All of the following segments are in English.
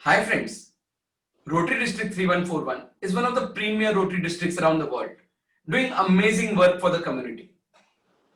Hi friends, Rotary District 3141 is one of the premier Rotary districts around the world, doing amazing work for the community.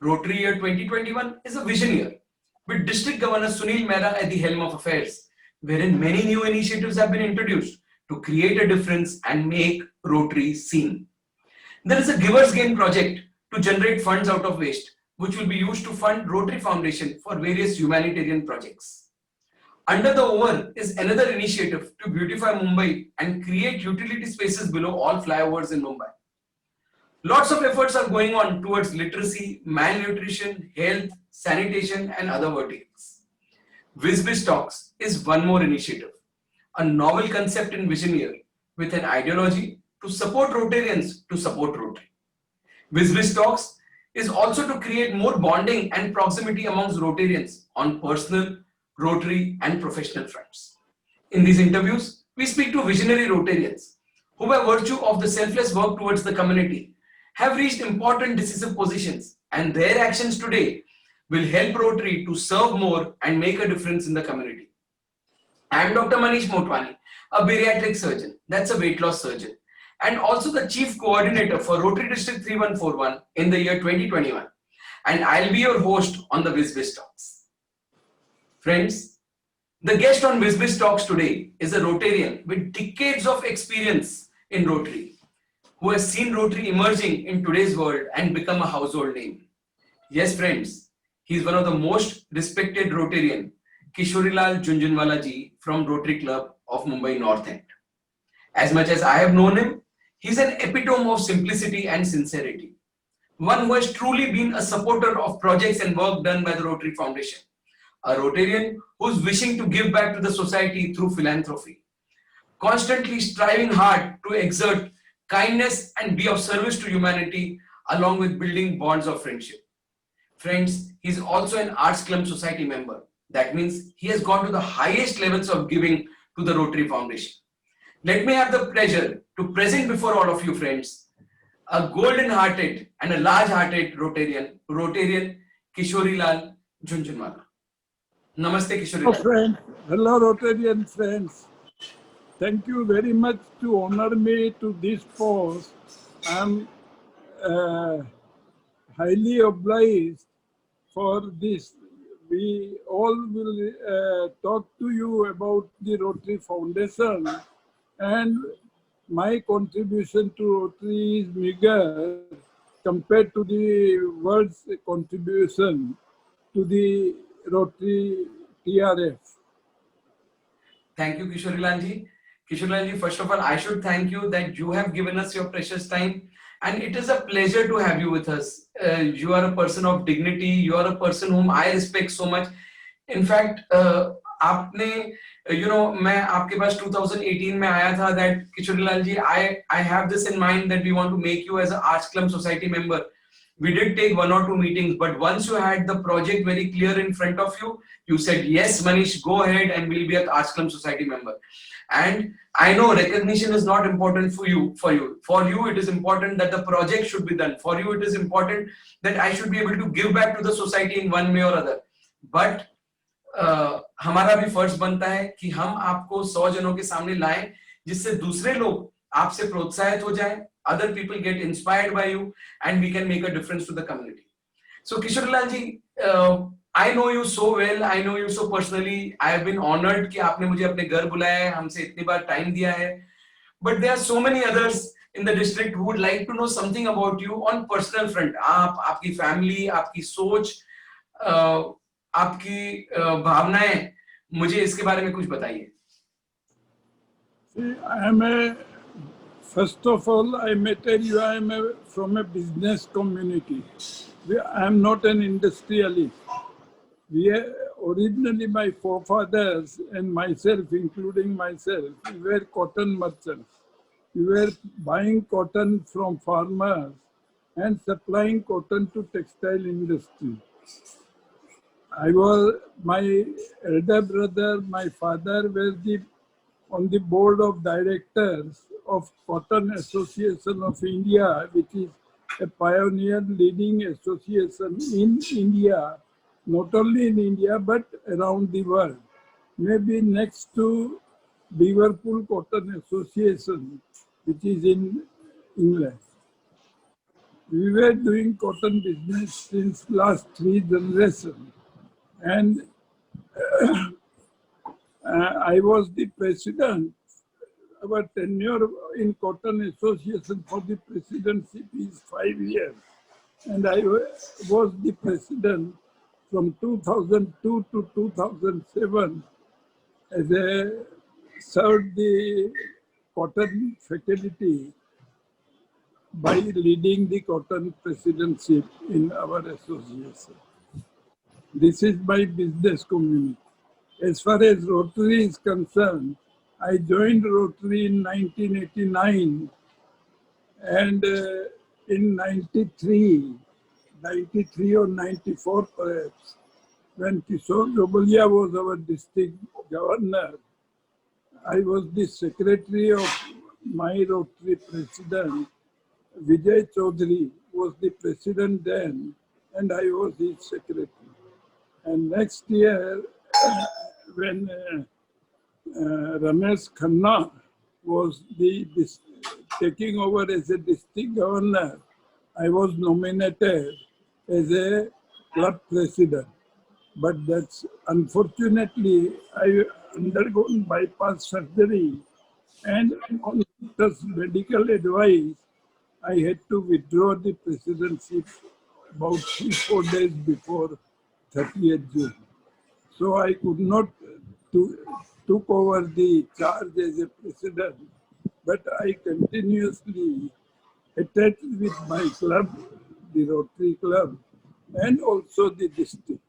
Rotary Year 2021 is a vision year, with District Governor Sunil Mehra at the helm of affairs, wherein many new initiatives have been introduced to create a difference and make Rotary seen. There is a Giver's Gain project to generate funds out of waste, which will be used to fund Rotary Foundation for various humanitarian projects. Under the Over is another initiative to beautify Mumbai and create utility spaces below all flyovers in Mumbai. Lots of efforts are going on towards literacy, malnutrition, health, sanitation, and other verticals. WizBiz Talks is one more initiative, a novel concept in vision here with an ideology to support Rotarians to support Rotary. WizBiz Talks is also to create more bonding and proximity amongst Rotarians on personal, Rotary, and professional fronts. In these interviews, we speak to visionary Rotarians who, by virtue of the selfless work towards the community, have reached important decisive positions, and their actions today will help Rotary to serve more and make a difference in the community. I am Dr. Manish Motwani, a bariatric surgeon, that's a weight loss surgeon, and also the Chief Coordinator for Rotary District 3141 in the year 2021. And I'll be your host on the WizBiz Talks. Friends, the guest on WizBiz Talks today is a Rotarian with decades of experience in Rotary, who has seen Rotary emerging in today's world and become a household name. Yes, friends, he is one of the most respected Rotarian, Kishorilal Jhunjhunwala ji from Rotary Club of Mumbai North End. As much as I have known him, he is an epitome of simplicity and sincerity. One who has truly been a supporter of projects and work done by the Rotary Foundation. A Rotarian who is wishing to give back to the society through philanthropy. Constantly striving hard to exert kindness and be of service to humanity along with building bonds of friendship. Friends, he is also an Arts Club Society member. That means he has gone to the highest levels of giving to the Rotary Foundation. Let me have the pleasure to present before all of you friends, a golden-hearted and a large-hearted Rotarian Kishorilal Jhunjhunwala. Namaste Kishorilal. Hello Rotarian friends. Thank you very much to honor me to this post. I am highly obliged for this. We all will talk to you about the Rotary Foundation, and my contribution to Rotary is meager compared to the world's contribution to the Rotary TRF. Thank you, Kishorilal ji. Kishorilal ji, first of all, I should thank you that you have given us your precious time, and it is a pleasure to have you with us. You are a person of dignity. You are a person whom I respect so much. In fact, आपने, मैं आपके पास 2018 में आया था that Kishorilal ji, I have this in mind that we want to make you as an Arts Club Society member. We did take 1 or 2 meetings, but once you had the project very clear in front of you, you said, yes, Manish, go ahead and we'll be an Arts Club Society member. And I know recognition is not important for you. For you, it is important that the project should be done. For you, it is important that I should be able to give back to the society in one way or other. But हमारा भी फर्ज बनता है कि हम आपको 100 जनों के सामने लाएं, जिससे दूसरे लोग आपसे प्रोत्साहित हो जाएं. Other people get inspired by you, and we can make a difference to the community. So Kishorilal ji, I know you so well. I know you so personally. I have been honored कि आपने मुझे अपने घर बुलाया है, हमसे इतनी बार time दिया है. But there are so many others in the district who would like to know something about you on personal front. आपकी family, आपकी सोच, आपकी भावनाएं, मुझे इसके बारे में कुछ बताइए. See, first of all, I may tell you I am from a business community. I am not an industrialist. Originally, my forefathers and myself, including myself, we were cotton merchants. We were buying cotton from farmers and supplying cotton to textile industry. My elder brother, my father were on the board of directors of Cotton Association of India, which is a pioneer leading association in India, not only in India but around the world. Maybe next to Liverpool Cotton Association, which is in England. We were doing cotton business since last 3 generations, and I was the president. Our tenure in Cotton Association for the presidency is 5 years, and I was the president from 2002 to 2007 as a served the cotton faculty by leading the cotton presidency in our association. This is my business community. As far as Rotary is concerned, I joined Rotary in 1989, and in 93 or 94 perhaps, when Kishore Jobalia was our district governor, I was the secretary of my Rotary president. Vijay Chaudhary was the president then, and I was his secretary. And next year, when Ramesh Khanna was taking over as a district governor, I was nominated as a club president. But that's unfortunately, I undergone bypass surgery, and on doctor's medical advice, I had to withdraw the presidency about 3-4 days before 30th June. So I could not took over the charge as a president, but I continuously attached with my club, the Rotary Club, and also the district.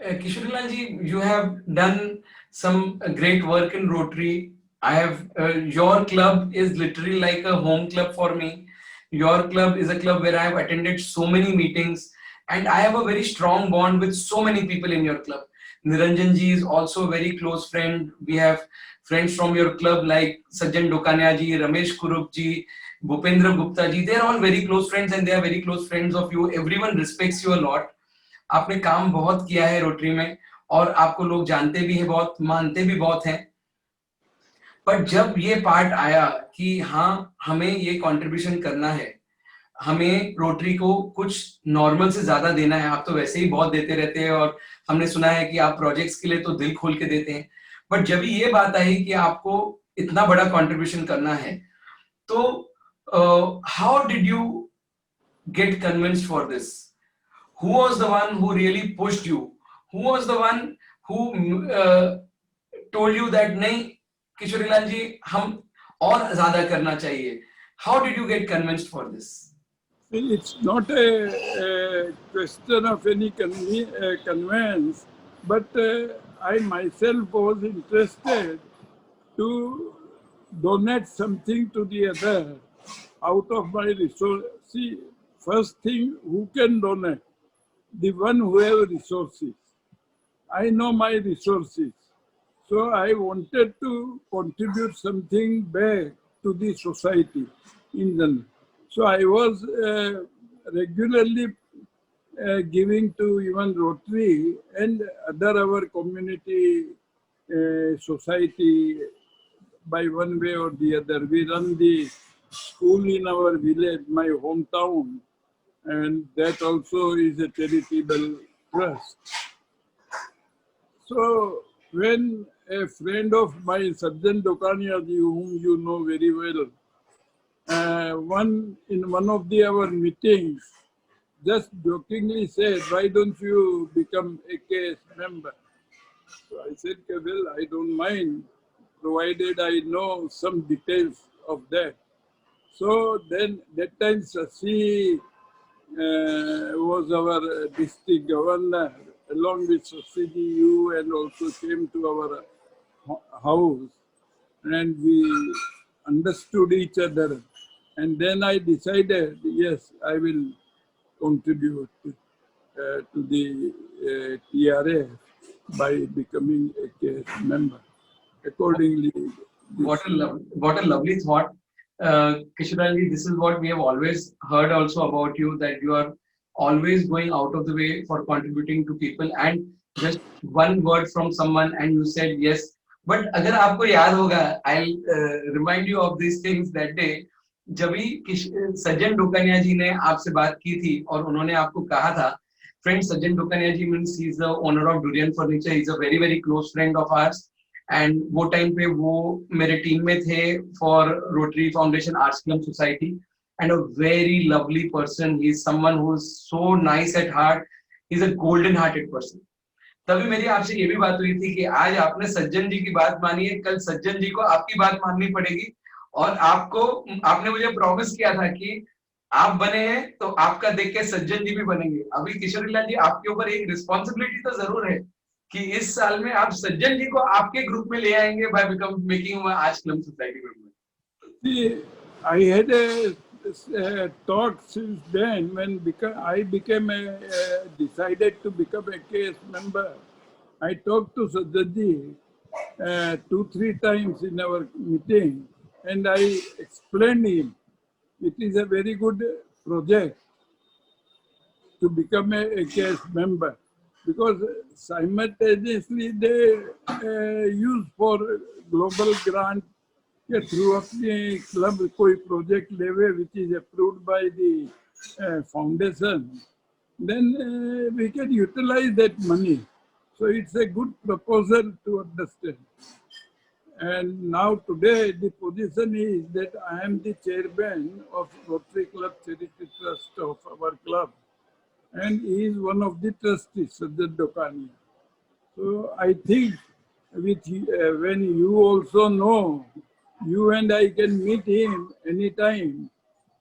Kishorilal ji, you have done some great work in Rotary. Your club is literally like a home club for me. Your club is a club where I have attended so many meetings, and I have a very strong bond with so many people in your club. Niranjan ji is also a very close friend. We have friends from your club like Sajjan Dokania ji, Ramesh Kurup ji, Bhupendra Gupta ji. They are all very close friends, and they are very close friends of you. Everyone respects you a lot. आपने काम बहुत किया है rotary में, और आपको लोग जानते भी हैं बहुत, मानते भी बहुत हैं. पर जब ये पार्ट आया कि हाँ हमें ये कंट्रीब्यूशन करना है, हमें रोटरी को कुछ नॉर्मल से ज्यादा देना है, आप तो वैसे ही बहुत देते रहते हैं और हमने सुना है कि आप प्रोजेक्ट्स के लिए तो दिल खोल के देते हैं, बट जब ये बात आई कि आपको इतना बड़ा कंट्रीब्यूशन करना है, तो how did you get convinced for this? Who was the one who really pushed you? Who was the one who told you that नहीं किशोरीलाल जी हम और ज्यादा करना चाहिए? How did you get convinced for this? It's not a question of any conveyance, but I myself was interested to donate something to the other out of my resource. See, first thing, who can donate? The one who have resources. I know my resources. So I wanted to contribute something back to the society in general. So I was regularly giving to even Rotary and other our community society by one way or the other. We run the school in our village, my hometown, and that also is a charitable trust. So when a friend of mine, Sajjan Dokania ji, whom you know very well, in one of our meetings, just jokingly said, "Why don't you become a AKS member?" So I said, "Well, I don't mind, provided I know some details of that." So then that time Sasi was our district governor, along with CDU, and also came to our house, and we understood each other. And then I decided, yes, I will contribute to the TRF by becoming a case member. Accordingly, what a lovely thought. Kishorilal, this is what we have always heard also about you, that you are always going out of the way for contributing to people, and just one word from someone and you said yes. But अगर आपको याद होगा, I'll remind you of these things that day. जब भी सज्जन डोकानिया जी ने आपसे बात की थी और उन्होंने आपको कहा था, friend Sajjan Dokania ji means he is the owner of Durian furniture, he is a very very close friend of ours and वो टाइम पे वो मेरे टीम में थे for Rotary Foundation arts club society and a very lovely person. He is someone who is so nice at heart, he is a golden hearted person. तभी मेरी आपसे ये भी बात हुई थी कि आज आपने सज्जन जी की बात मानी है, कल सज्जन जी को आपकी बात माननी पड़ेगी. और आपने मुझे प्रॉमिस किया था कि आप बने हैं तो आपका देख के सज्जन जी भी बनेंगे. अभी किशोरीलाल जी, आपके ऊपर एक रिस्पॉन्सिबिलिटी तो जरूर है कि इस साल में आप सज्जन जी को आपके ग्रुप में ले आएंगे बाय बिकम मेकिंग आज club society member. See, I had a talk since then when I became decided to become a KS member. I talked to Sajjaji 2-3 times in our meeting, and I explained him it is a very good project to become a AKS member because simultaneously they use for global grant के through अपने club कोई project लेवे which is approved by the foundation, then we can utilize that money. So it's a good proposal to understand. And now today the position is that I am the chairman of Rotary Club Charity Trust of our club, and he is one of the trustees, Sajjad Dokani. So I think when you also know, you and I can meet him anytime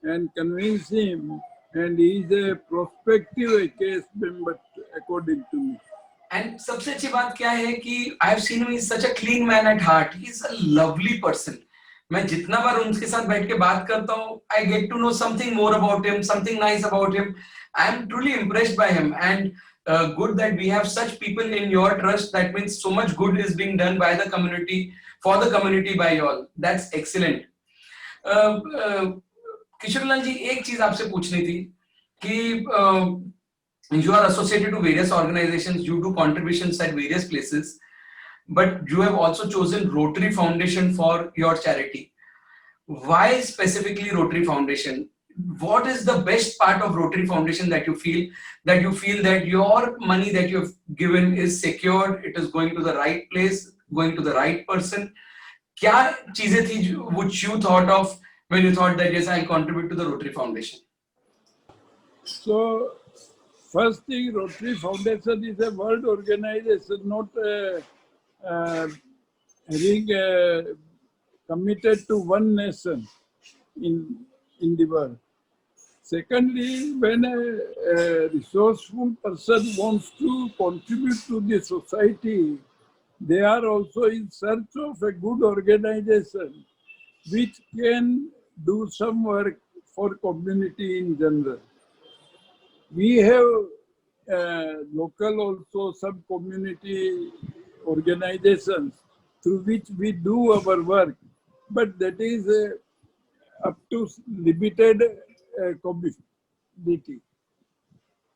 and convince him, and he is a prospective case member according to me. And सबसे अच्छी बात क्या है कि I have seen him, is such a clean man eight heart, he is a lovely person. मैं जितना बार उनके साथ बैठ के बात करता हूँ, I get to know something more about him, something nice about him. I am truly impressed by him and good that we have such people in your trust. That means so much good is being done by the community, for the community by you all. That's excellent. Kishorlal ji, एक चीज आपसे पूछनी थी कि you are associated to various organizations, you do contributions at various places, but you have also chosen Rotary Foundation for your charity. Why specifically Rotary Foundation? What is the best part of Rotary Foundation that you feel that your money that you have given is secured, it is going to the right place, going to the right person? क्या चीजें थी which you thought of when you thought that yes, I'll contribute to the Rotary Foundation? So, first thing, Rotary Foundation is a world organization, not having committed to one nation in the world. Secondly, when a resourceful person wants to contribute to the society, they are also in search of a good organization which can do some work for community in general. We have local also some community organizations through which we do our work, but that is up to limited community.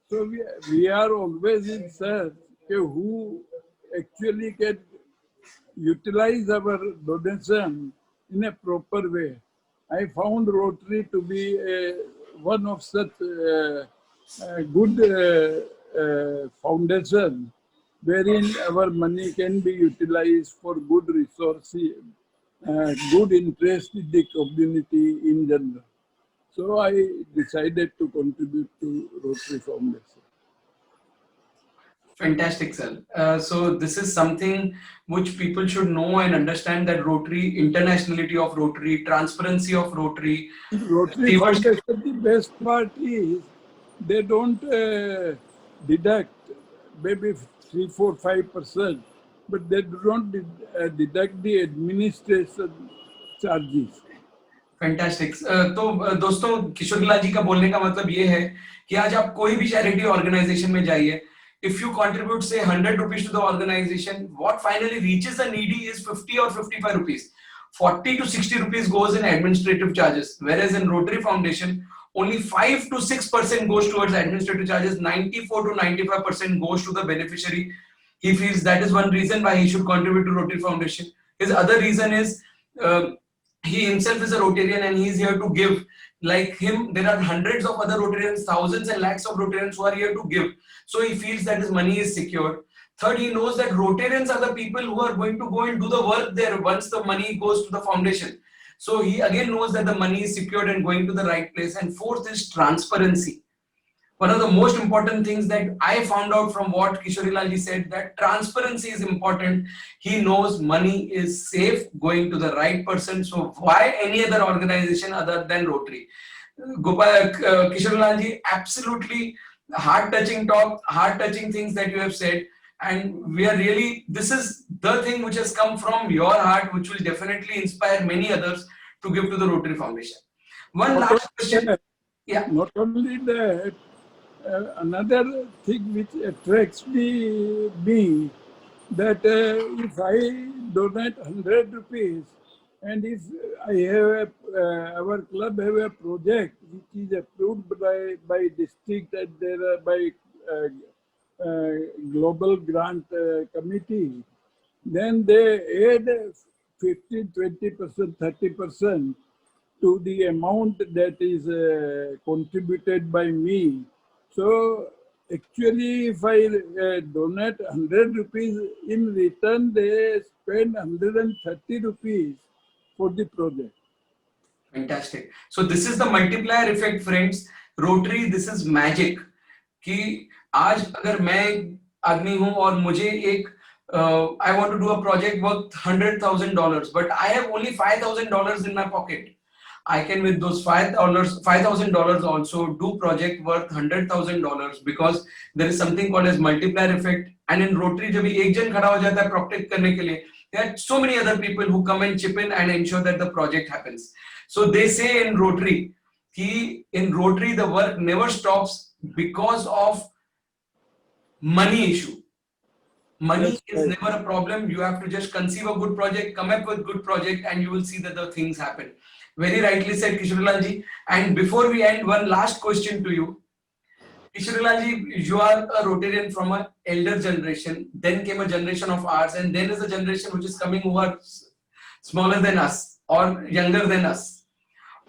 So we are always in search who actually can utilize our donation in a proper way. I found Rotary to be one of such good foundation wherein our money can be utilized for good resources, good interest in the community in general. So I decided to contribute to Rotary Foundation. Fantastic, sir. So this is something which people should know and understand, that Rotary, internationality of Rotary, transparency of Rotary. Rotary Foundation, the best part is they don't deduct maybe 3, 4, 5%, but they do not deduct the administration charges. Fantastic. तो दोस्तों, किशोरीलाल जी का बोलने का मतलब ये है कि आज आप कोई भी चैरिटी ऑर्गेनाइजेशन में जाइए, if you contribute say 100 rupees to the organization, what finally reaches the needy is 50 or 55 rupees. 40 to 60 rupees goes in administrative charges, whereas in Rotary Foundation only 5 to 6% goes towards administrative charges, 94 to 95% goes to the beneficiary He feels that is one reason why he should contribute to Rotary Foundation. His other reason is he himself is a Rotarian and he is here to give. Like him, there are hundreds of other Rotarians, thousands and lakhs of Rotarians who are here to give. So he feels that his money is secure. Third, he knows that Rotarians are the people who are going to go and do the work there once the money goes to the foundation. So he again knows that the money is secured and going to the right place. And fourth is transparency. One of the most important things that I found out from what Kishorilal said, that transparency is important. He knows money is safe, going to the right person. So why any other organization other than Rotary? Kishorilal, absolutely heart-touching talk, heart-touching things that you have said. And we are really, this is the thing which has come from your heart, which will definitely inspire many others to give to the Rotary Foundation. One last question. Yeah. Not only that, another thing which attracts me that if I donate 100 rupees and if I have our club have a project which is approved by district and there are by global grant committee, then they add 15, 20%, 30% to the amount that is contributed by me. So actually, if I donate 100 rupees, in return they spend 130 rupees for the project. Fantastic. So this is the multiplier effect, friends. Rotary, this is magic. कि आज अगर मैं आदमी हूँ और मुझे एक I want to do a project worth $100,000, but I have only $5,000 in my pocket. I can with those $5,000 also do project worth $100,000 because there is something called as multiplier effect. And in Rotary, जब एक जन खड़ा हो जाता है protect करने के लिए, there are so many other people who come and chip in and ensure that the project happens. So they say in Rotary, the work never stops because of money issue. Money is never a problem. You have to just conceive a good project, come up with good project, and you will see that the things happen. Very rightly said, Kishorilal ji. And before we end, one last question to you. Kishorilal ji, you are a Rotarian from an elder generation. Then came a generation of ours, and then is a generation which is coming who are smaller than us or younger than us.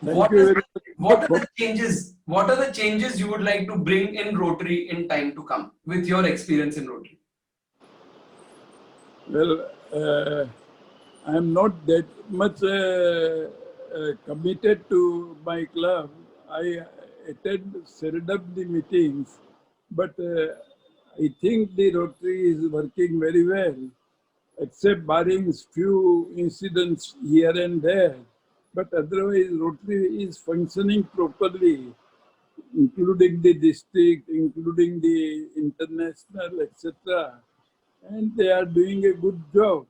What are the changes? What are the changes you would like to bring in Rotary in time to come with your experience in Rotary? Well, I am not that much committed to my club. I attend seldomly meetings, but I think the Rotary is working very well, except barring few incidents here and there. But otherwise, Rotary is functioning properly, including the district, including the international, etc. And they are doing a good job.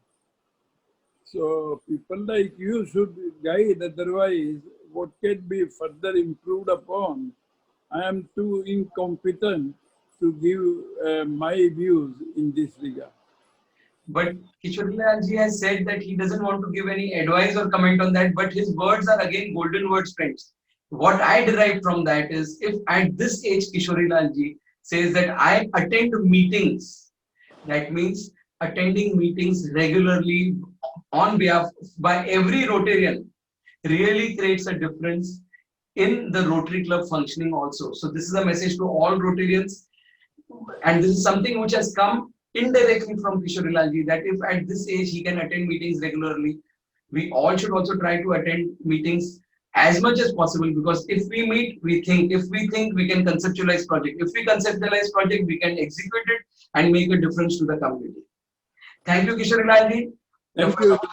So people like you should guide, otherwise what can be further improved upon? I am too incompetent to give my views in this regard. But Kishorilal ji has said that he doesn't want to give any advice or comment on that, but his words are again golden words, friends. What I derive from that is, if at this age Kishorilal ji says that I attend meetings, that means attending meetings regularly on behalf by every Rotarian really creates a difference in the Rotary Club functioning also. So this is a message to all Rotarians, and this is something which has come indirectly from Kishorilal ji, that if at this age he can attend meetings regularly, we all should also try to attend meetings as much as possible, because if we meet, we think. If we think, we can conceptualize project. If we conceptualize project, we can execute it and make a difference to the community. Thank you, Kishorilal ji.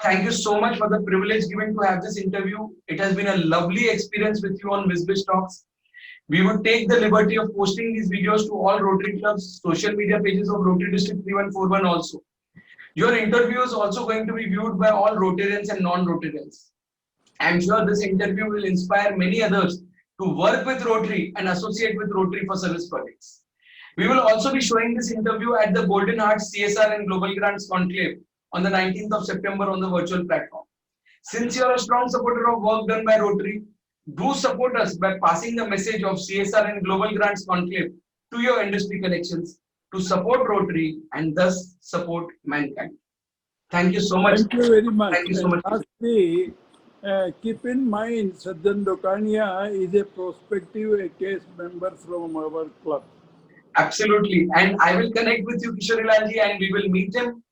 Thank you so much for the privilege given to have this interview. It has been a lovely experience with you on WizBiz Talks. We would take the liberty of posting these videos to all Rotary Clubs, social media pages of Rotary District 3141 also. Your interview is also going to be viewed by all Rotarians and non-Rotarians. I am sure this interview will inspire many others to work with Rotary and associate with Rotary for service projects. We will also be showing this interview at the Golden Hearts CSR and Global Grants Conclave on the 19th of September on the virtual platform. Since you are a strong supporter of work done by Rotary, do support us by passing the message of CSR and Global Grants Conclave to your industry connections, to support Rotary and thus support mankind. Thank you so much. Thank you very much. Thank you so And much. lastly, keep in mind, Sajjan Dokania is a prospective case member from our club. Absolutely. And I will connect with you, Kishorilalji, and we will meet him.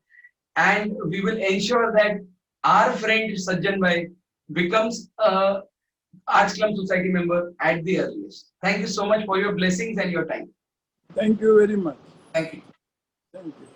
And we will ensure that our friend Sajjan Bhai becomes a Arts Club Society member at the earliest. Thank you so much for your blessings and your time. Thank you very much. Thank you. Thank you.